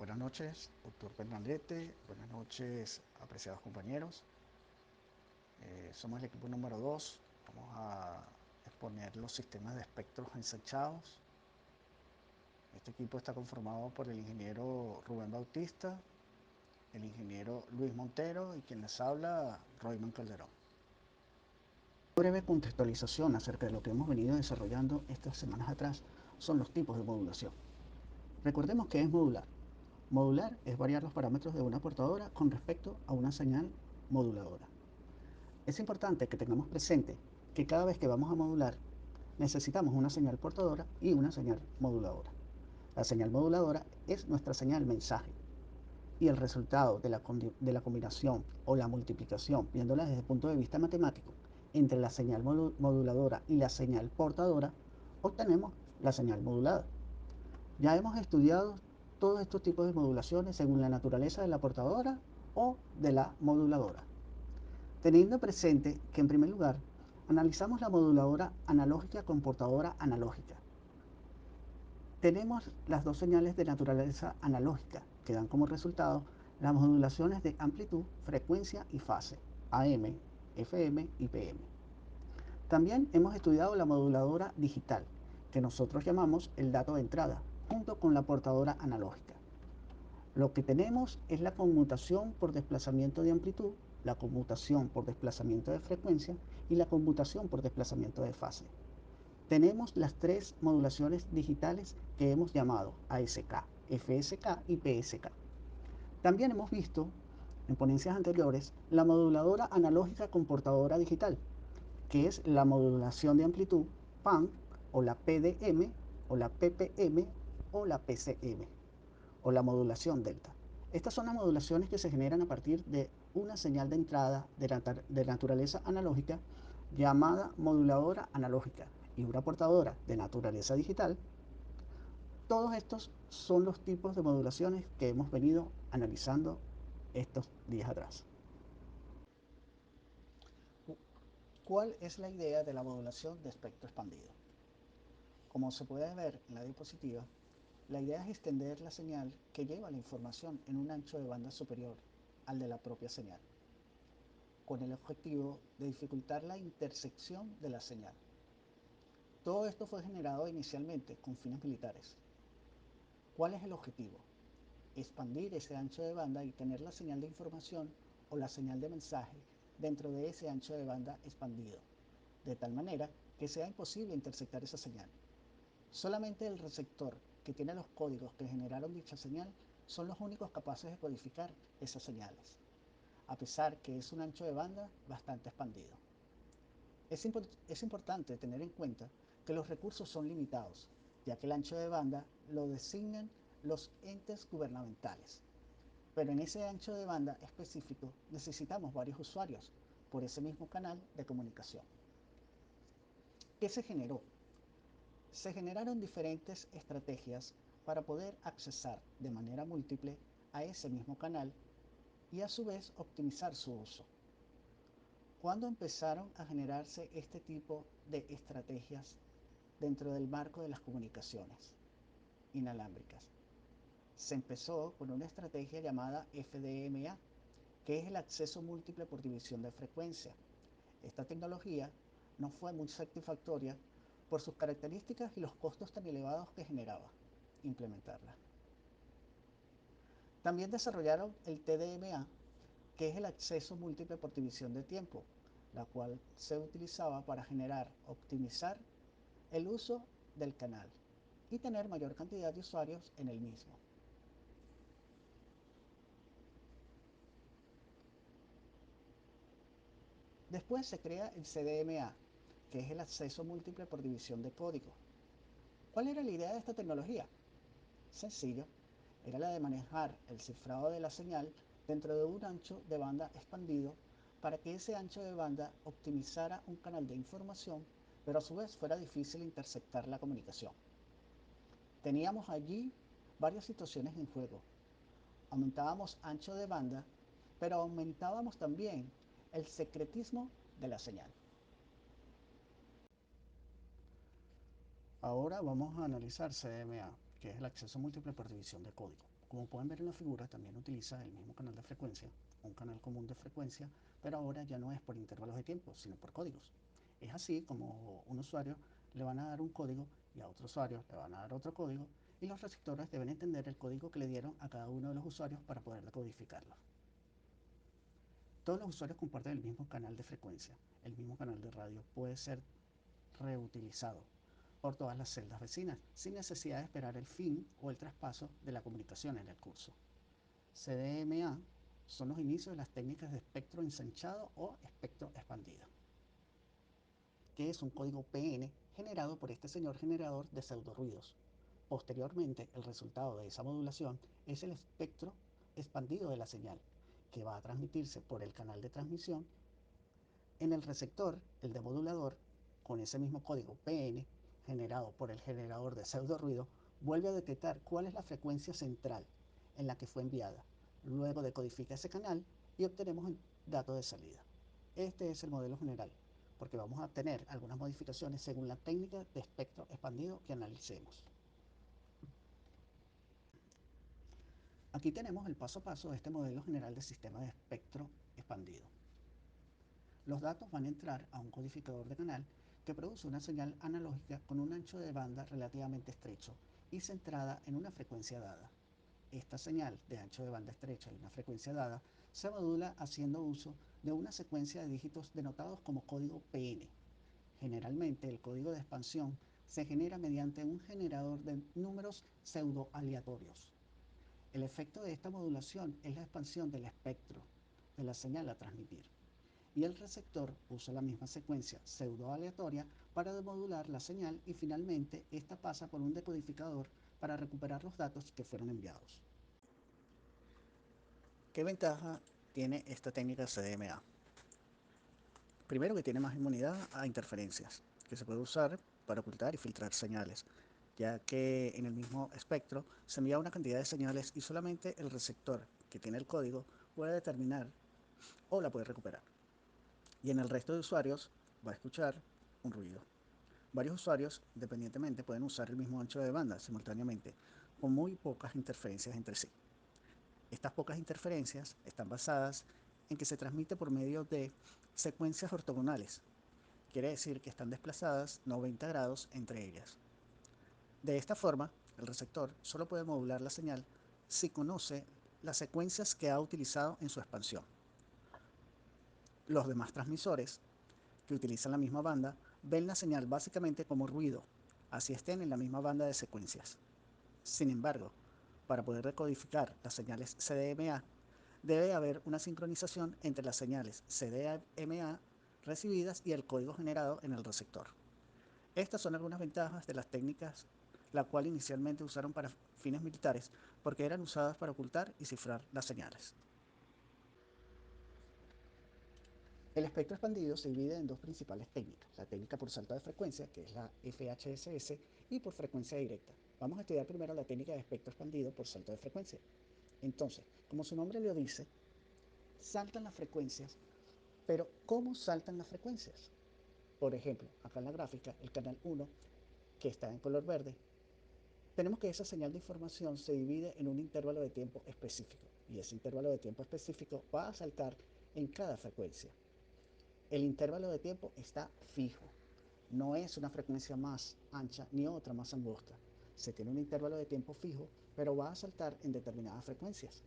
Buenas noches, doctor Pernalete. Buenas noches, apreciados compañeros. Somos el equipo número 2. Vamos a exponer los sistemas de espectros ensanchados. Este equipo está conformado por el ingeniero Rubén Bautista, el ingeniero Luis Montero y quien les habla, Royman Calderón. Una breve contextualización acerca de lo que hemos venido desarrollando estas semanas atrás son los tipos de modulación. Recordemos que es modular. Modular es variar los parámetros de una portadora con respecto a una señal moduladora. Es importante que tengamos presente que cada vez que vamos a modular necesitamos una señal portadora y una señal moduladora. La señal moduladora es nuestra señal mensaje y el resultado de la combinación o la multiplicación, viéndola desde el punto de vista matemático, entre la señal moduladora y la señal portadora, obtenemos la señal modulada. Ya hemos estudiado todos estos tipos de modulaciones según la naturaleza de la portadora o de la moduladora. Teniendo presente que en primer lugar analizamos la moduladora analógica con portadora analógica. Tenemos las dos señales de naturaleza analógica que dan como resultado las modulaciones de amplitud, frecuencia y fase, AM, FM y PM. También hemos estudiado la moduladora digital, que nosotros llamamos el dato de entrada, junto con la portadora analógica. Lo que tenemos es la conmutación por desplazamiento de amplitud, la conmutación por desplazamiento de frecuencia y la conmutación por desplazamiento de fase. Tenemos las tres modulaciones digitales que hemos llamado ASK, FSK y PSK. También hemos visto en ponencias anteriores la moduladora analógica con portadora digital, que es la modulación de amplitud PAM o la PDM o la PPM o la PCM o la modulación delta. Estas son las modulaciones que se generan a partir de una señal de entrada de naturaleza analógica llamada moduladora analógica y una portadora de naturaleza digital. Todos estos son los tipos de modulaciones que hemos venido analizando estos días atrás. ¿Cuál es la idea de la modulación de espectro expandido? Como se puede ver en la diapositiva, la idea es extender la señal que lleva la información en un ancho de banda superior al de la propia señal, con el objetivo de dificultar la intersección de la señal. Todo esto fue generado inicialmente con fines militares. ¿Cuál es el objetivo? Expandir ese ancho de banda y tener la señal de información o la señal de mensaje dentro de ese ancho de banda expandido, de tal manera que sea imposible intersectar esa señal. Solamente el receptor que tiene los códigos que generaron dicha señal son los únicos capaces de codificar esas señales, a pesar que es un ancho de banda bastante expandido. Es importante tener en cuenta que los recursos son limitados, ya que el ancho de banda lo designan los entes gubernamentales. Pero en ese ancho de banda específico necesitamos varios usuarios por ese mismo canal de comunicación. ¿Qué se generó? Se generaron diferentes estrategias para poder accesar de manera múltiple a ese mismo canal y a su vez optimizar su uso. ¿Cuándo empezaron a generarse este tipo de estrategias dentro del marco de las comunicaciones inalámbricas? Se empezó con una estrategia llamada FDMA, que es el acceso múltiple por división de frecuencia. Esta tecnología no fue muy satisfactoria por sus características y los costos tan elevados que generaba implementarla. También desarrollaron el TDMA, que es el acceso múltiple por división de tiempo, la cual se utilizaba para optimizar el uso del canal y tener mayor cantidad de usuarios en el mismo. Después se crea el CDMA, que es el acceso múltiple por división de código. ¿Cuál era la idea de esta tecnología? Sencillo, era la de manejar el cifrado de la señal dentro de un ancho de banda expandido para que ese ancho de banda optimizara un canal de información, pero a su vez fuera difícil interceptar la comunicación. Teníamos allí varias situaciones en juego. Aumentábamos ancho de banda, pero aumentábamos también el secretismo de la señal. Ahora vamos a analizar CDMA. que es el acceso múltiple por división de código. Como pueden ver en la figura, también utiliza el mismo canal de frecuencia, un canal común de frecuencia, pero ahora ya no es por intervalos de tiempo, sino por códigos. Es así como un usuario le van a dar un código y a otro usuario le van a dar otro código, y los receptores deben entender el código que le dieron a cada uno de los usuarios para poder decodificarlo. Todos los usuarios comparten el mismo canal de frecuencia. El mismo canal de radio puede ser reutilizado por todas las celdas vecinas, sin necesidad de esperar el fin o el traspaso de la comunicación en el curso. CDMA son los inicios de las técnicas de espectro ensanchado o espectro expandido, que es un código PN generado por este señor generador de pseudorruidos. Posteriormente, el resultado de esa modulación es el espectro expandido de la señal, que va a transmitirse por el canal de transmisión. En el receptor, el demodulador, con ese mismo código PN generado por el generador de pseudorruido, vuelve a detectar cuál es la frecuencia central en la que fue enviada. Luego decodifica ese canal y obtenemos el dato de salida. Este es el modelo general, porque vamos a tener algunas modificaciones según la técnica de espectro expandido que analicemos. Aquí tenemos el paso a paso de este modelo general de sistema de espectro expandido. Los datos van a entrar a un codificador de canal que produce una señal analógica con un ancho de banda relativamente estrecho y centrada en una frecuencia dada. Esta señal de ancho de banda estrecha y una frecuencia dada se modula haciendo uso de una secuencia de dígitos denotados como código PN. Generalmente el código de expansión se genera mediante un generador de números pseudo-aleatorios. El efecto de esta modulación es la expansión del espectro de la señal a transmitir, y el receptor usa la misma secuencia pseudo-aleatoria para demodular la señal, y finalmente esta pasa por un decodificador para recuperar los datos que fueron enviados. ¿Qué ventaja tiene esta técnica CDMA? Primero, que tiene más inmunidad a interferencias, que se puede usar para ocultar y filtrar señales, ya que en el mismo espectro se envía una cantidad de señales y solamente el receptor que tiene el código puede determinar o la puede recuperar. Y en el resto de usuarios va a escuchar un ruido. Varios usuarios, independientemente, pueden usar el mismo ancho de banda simultáneamente, con muy pocas interferencias entre sí. Estas pocas interferencias están basadas en que se transmite por medio de secuencias ortogonales. Quiere decir que están desplazadas 90 grados entre ellas. De esta forma, el receptor solo puede modular la señal si conoce las secuencias que ha utilizado en su expansión. Los demás transmisores, que utilizan la misma banda, ven la señal básicamente como ruido, así estén en la misma banda de secuencias. Sin embargo, para poder decodificar las señales CDMA, debe haber una sincronización entre las señales CDMA recibidas y el código generado en el receptor. Estas son algunas ventajas de las técnicas, la cual inicialmente usaron para fines militares, porque eran usadas para ocultar y cifrar las señales. El espectro expandido se divide en dos principales técnicas: la técnica por salto de frecuencia, que es la FHSS, y por frecuencia directa. Vamos a estudiar primero la técnica de espectro expandido por salto de frecuencia. Entonces, como su nombre lo dice, saltan las frecuencias, pero ¿cómo saltan las frecuencias? Por ejemplo, acá en la gráfica, el canal 1, que está en color verde, tenemos que esa señal de información se divide en un intervalo de tiempo específico, y ese intervalo de tiempo específico va a saltar en cada frecuencia. El intervalo de tiempo está fijo, no es una frecuencia más ancha ni otra más angosta. Se tiene un intervalo de tiempo fijo, pero va a saltar en determinadas frecuencias.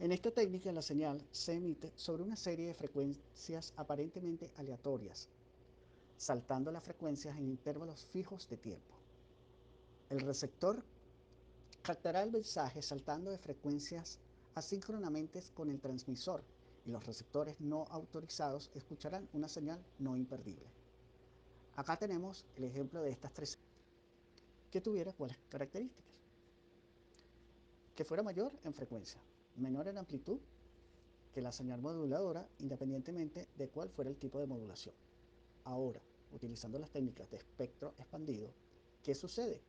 En esta técnica, la señal se emite sobre una serie de frecuencias aparentemente aleatorias, saltando las frecuencias en intervalos fijos de tiempo. El receptor captará el mensaje saltando de frecuencias asíncronamente con el transmisor, y los receptores no autorizados escucharán una señal no imperdible. Acá tenemos el ejemplo de estas tres que tuviera cuáles características: que fuera mayor en frecuencia, menor en amplitud que la señal moduladora, independientemente de cuál fuera el tipo de modulación. Ahora, utilizando las técnicas de espectro expandido, ¿qué sucede?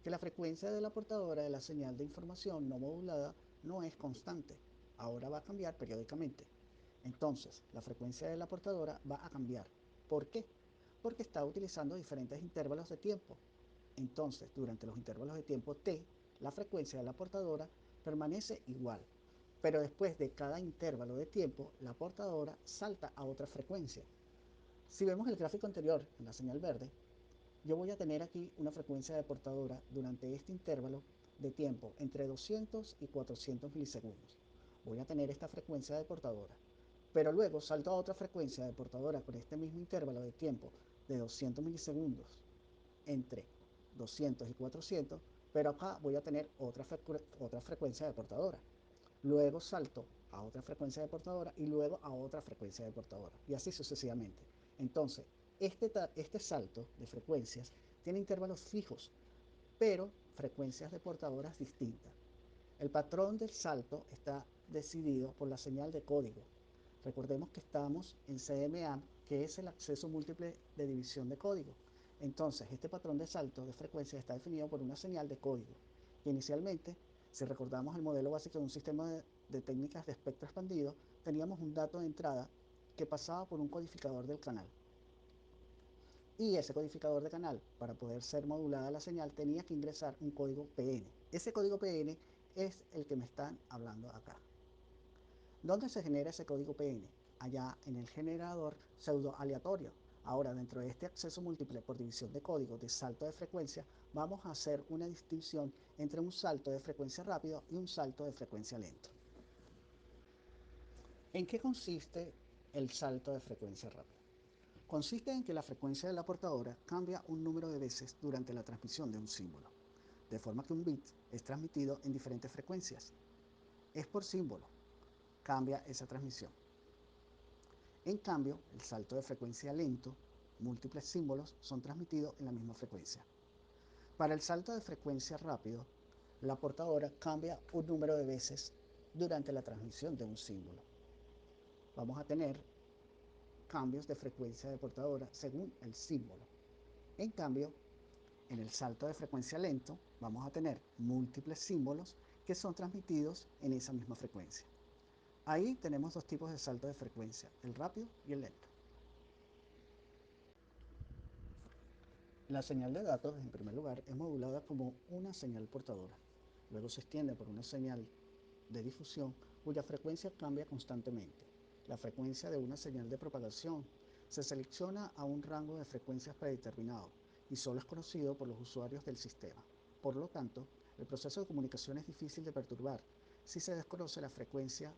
Que la frecuencia de la portadora de la señal de información no modulada no es constante, ahora va a cambiar periódicamente. Entonces, la frecuencia de la portadora va a cambiar. ¿Por qué? Porque está utilizando diferentes intervalos de tiempo. Entonces, durante los intervalos de tiempo t, la frecuencia de la portadora permanece igual, pero después de cada intervalo de tiempo, la portadora salta a otra frecuencia. Si vemos el gráfico anterior en la señal verde, yo voy a tener aquí una frecuencia de portadora durante este intervalo de tiempo entre 200 y 400 milisegundos. Voy a tener esta frecuencia de portadora, pero luego salto a otra frecuencia de portadora con este mismo intervalo de tiempo de 200 milisegundos entre 200 y 400, pero acá voy a tener otra frecuencia de portadora. Luego salto a otra frecuencia de portadora y luego a otra frecuencia de portadora, y así sucesivamente. Entonces, este salto de frecuencias tiene intervalos fijos, pero frecuencias de portadoras distintas. El patrón del salto está decidido por la señal de código. Recordemos que estamos en CMA, que es el acceso múltiple de división de código. Entonces, este patrón de salto de frecuencia está definido por una señal de código, que inicialmente, si recordamos el modelo básico de un sistema de técnicas de espectro expandido, teníamos un dato de entrada que pasaba por un codificador del canal. Y ese codificador de canal, para poder ser modulada la señal, tenía que ingresar un código PN. Ese código PN es el que me están hablando acá. ¿Dónde se genera ese código PN? Allá en el generador pseudo aleatorio. Ahora, dentro de este acceso múltiple por división de código de salto de frecuencia, vamos a hacer una distinción entre un salto de frecuencia rápido y un salto de frecuencia lento. ¿En qué consiste el salto de frecuencia rápida? Consiste en que la frecuencia de la portadora cambia un número de veces durante la transmisión de un símbolo, de forma que un bit es transmitido en diferentes frecuencias. Es por símbolo, cambia esa transmisión. En cambio, el salto de frecuencia lento, múltiples símbolos son transmitidos en la misma frecuencia. Para el salto de frecuencia rápido, la portadora cambia un número de veces durante la transmisión de un símbolo. Vamos a tener cambios de frecuencia de portadora según el símbolo. En cambio, en el salto de frecuencia lento, vamos a tener múltiples símbolos que son transmitidos en esa misma frecuencia. Ahí tenemos dos tipos de salto de frecuencia, el rápido y el lento. La señal de datos, en primer lugar, es modulada como una señal portadora. Luego se extiende por una señal de difusión cuya frecuencia cambia constantemente. La frecuencia de una señal de propagación se selecciona a un rango de frecuencias predeterminado y solo es conocido por los usuarios del sistema. Por lo tanto, el proceso de comunicación es difícil de perturbar si se desconoce la frecuencia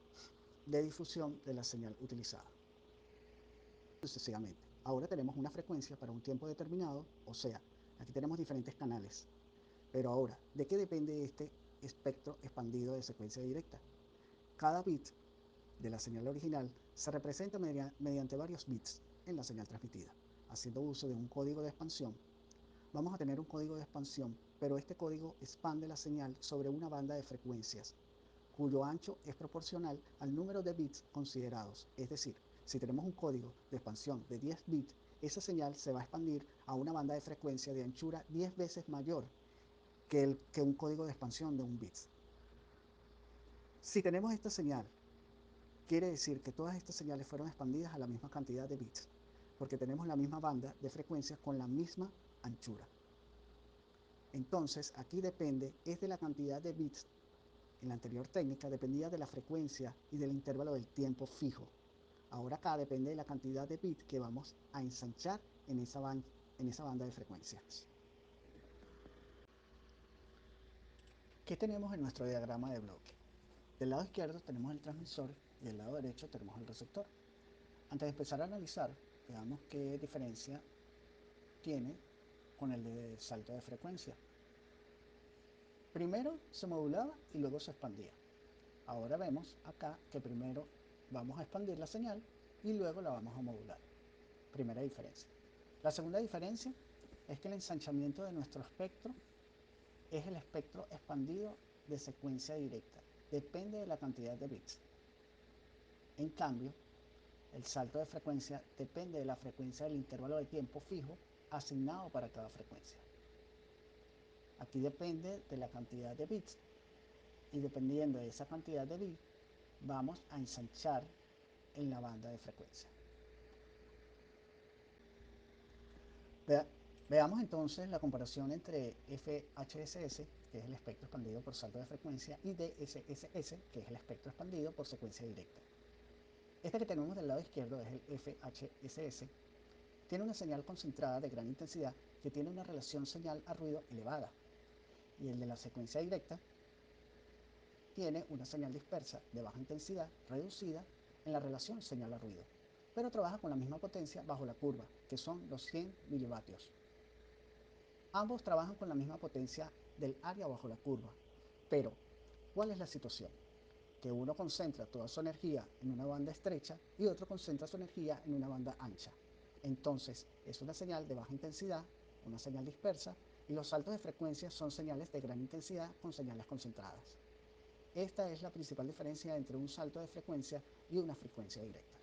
de difusión de la señal utilizada. Sucesivamente. Ahora tenemos una frecuencia para un tiempo determinado, o sea, aquí tenemos diferentes canales. Pero ahora, ¿de qué depende este espectro expandido de secuencia directa? Cada bit de la señal original se representa mediante varios bits en la señal transmitida, haciendo uso de un código de expansión. Vamos a tener un código de expansión, pero este código expande la señal sobre una banda de frecuencias, cuyo ancho es proporcional al número de bits considerados. Es decir, si tenemos un código de expansión de 10 bits, esa señal se va a expandir a una banda de frecuencia de anchura 10 veces mayor que un código de expansión de un bit. Si tenemos esta señal, quiere decir que todas estas señales fueron expandidas a la misma cantidad de bits, porque tenemos la misma banda de frecuencias con la misma anchura. Entonces, aquí depende, es de la cantidad de bits. En la anterior técnica dependía de la frecuencia y del intervalo del tiempo fijo. Ahora acá depende de la cantidad de bits que vamos a ensanchar en esa banda de frecuencias. ¿Qué tenemos en nuestro diagrama de bloque? Del lado izquierdo tenemos el transmisor y del lado derecho tenemos el receptor. Antes de empezar a analizar, veamos qué diferencia tiene con el de salto de frecuencia. Primero se modulaba y luego se expandía. Ahora vemos acá que primero vamos a expandir la señal y luego la vamos a modular. Primera diferencia. La segunda diferencia es que el ensanchamiento de nuestro espectro es el espectro expandido de secuencia directa. Depende de la cantidad de bits. En cambio, el salto de frecuencia depende de la frecuencia del intervalo de tiempo fijo asignado para cada frecuencia. Aquí depende de la cantidad de bits y dependiendo de esa cantidad de bits vamos a ensanchar en la banda de frecuencia. Veamos entonces la comparación entre FHSS, que es el espectro expandido por salto de frecuencia, y DSSS, que es el espectro expandido por secuencia directa. Este que tenemos del lado izquierdo es el FHSS. Tiene una señal concentrada de gran intensidad que tiene una relación señal a ruido elevada. Y el de la secuencia directa tiene una señal dispersa de baja intensidad reducida en la relación señal a ruido, pero trabaja con la misma potencia bajo la curva, que son los 100 milivatios. Ambos trabajan con la misma potencia del área bajo la curva, pero ¿cuál es la situación? Que uno concentra toda su energía en una banda estrecha y otro concentra su energía en una banda ancha. Entonces, es una señal de baja intensidad, una señal dispersa, y los saltos de frecuencia son señales de gran intensidad con señales concentradas. Esta es la principal diferencia entre un salto de frecuencia y una frecuencia directa.